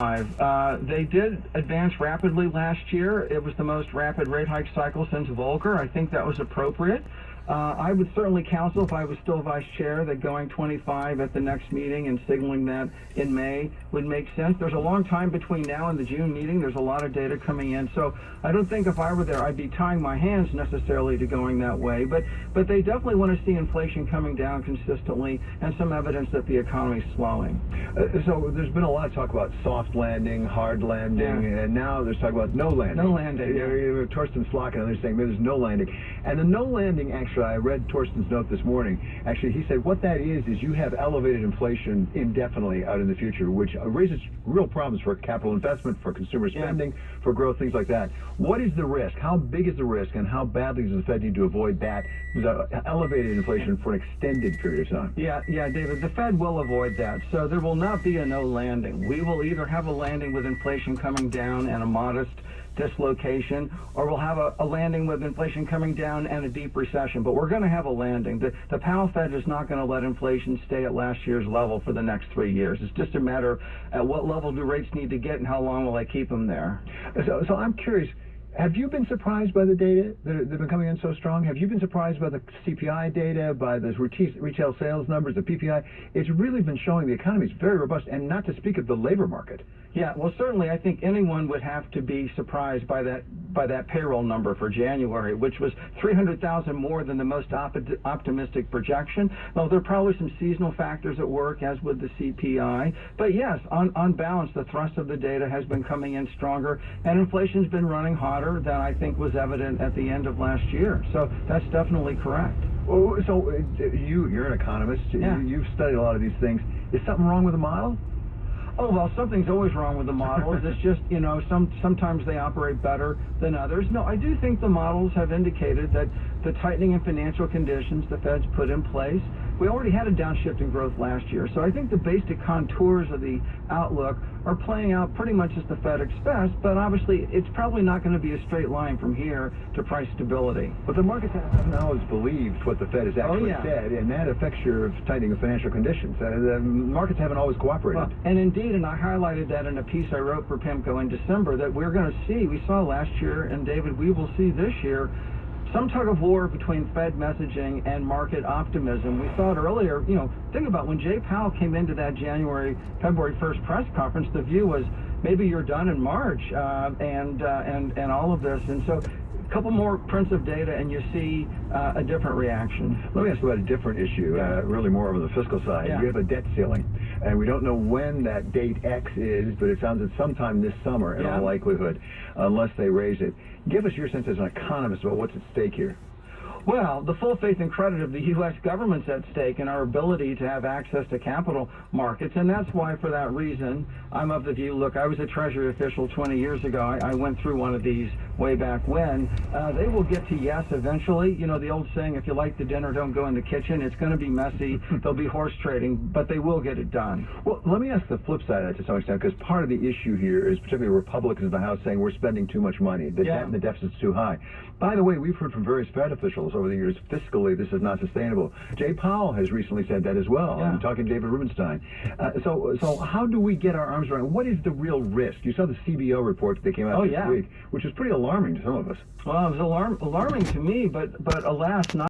They did advance rapidly last year. It was the most rapid rate hike cycle since Volcker. I think that was appropriate. I would certainly counsel, if I was still vice chair, that going 25 at the next meeting and signaling that in May would make sense. There's a long time between now and the June meeting. There's a lot of data coming in. So I don't think if I were there, I'd be tying my hands necessarily to going that way. But they definitely want to see inflation coming down consistently and some evidence that the economy is slowing. So there's been a lot of talk about soft landing, hard landing, and now there's talk about no landing. No landing. Torsten Slok and others saying maybe there's no landing. And the no landing, actually, I read Torsten's note this morning. Actually, he said what that is you have elevated inflation indefinitely out in the future, which raises real problems for capital investment, for consumer spending, for growth, things like that. What is the risk? How big is the risk, and how badly does the Fed need to avoid that elevated inflation for an extended period of time? Yeah, David, the Fed will avoid that. So there will not be a no landing. We will either have a landing with inflation coming down and a modest dislocation, or we'll have a landing with inflation coming down and a deep recession. But we're going to have a landing. The Powell Fed is not going to let inflation stay at last year's level for the next 3 years. It's just a matter of at what level do rates need to get and how long will they keep them there. So I'm curious, have you been surprised by the data that have been coming in so strong? Have you been surprised by the CPI data, by the retail sales numbers, the PPI? It's really been showing the economy is very robust, and not to speak of the labor market. Yeah, well, certainly I think anyone would have to be surprised by that payroll number for January, which was 300,000 more than the most optimistic projection. Well, there are probably some seasonal factors at work, as with the CPI. But yes, on balance, the thrust of the data has been coming in stronger, and inflation's been running hotter than I think was evident at the end of last year. So that's definitely correct. Oh, so you're an economist. Yeah. You've studied a lot of these things. Is something wrong with the model? Oh, well, something's always wrong with the models. It's just, sometimes they operate better than others. No, I do think the models have indicated that the tightening in financial conditions the Fed's put in place, we already had a downshift in growth last year. So I think the basic contours of the outlook are playing out pretty much as the Fed expects, but obviously it's probably not going to be a straight line from here to price stability. But the markets haven't always believed what the Fed has actually said, and that affects your tightening of financial conditions. The markets haven't always cooperated. Well, and indeed, and I highlighted that in a piece I wrote for PIMCO in December, that we're going to see, we saw last year, and David, we will see this year, some tug of war between Fed messaging and market optimism. We saw it earlier. Think about when Jay Powell came into that February 1st press conference, the view was maybe you're done in March, and all of this. And so a couple more prints of data and you see a different reaction. Let me ask you about a different issue, really more on the fiscal side. You have a debt ceiling, and we don't know when that date X is, but it sounds it's sometime this summer in all likelihood, unless they raise it. Give us your sense as an economist about what's at stake here. Well, the full faith and credit of the U.S. government's at stake and our ability to have access to capital markets, and that's why, for that reason, I'm of the view, look, I was a Treasury official 20 years ago. I went through one of these way back when. They will get to yes eventually. The old saying, if you like the dinner, don't go in the kitchen. It's going to be messy. There'll be horse trading, but they will get it done. Well, let me ask the flip side of that to some extent, because part of the issue here is particularly Republicans in the House saying we're spending too much money. The debt and the deficit's too high. By the way, we've heard from various Fed officials over the years, fiscally, this is not sustainable. Jay Powell has recently said that as well. I'm talking to David Rubenstein. So how do we get our arms around what is the real risk? You saw the CBO report that came out this week, which was pretty alarming to some of us. Well, it was alarming to me, but alas, not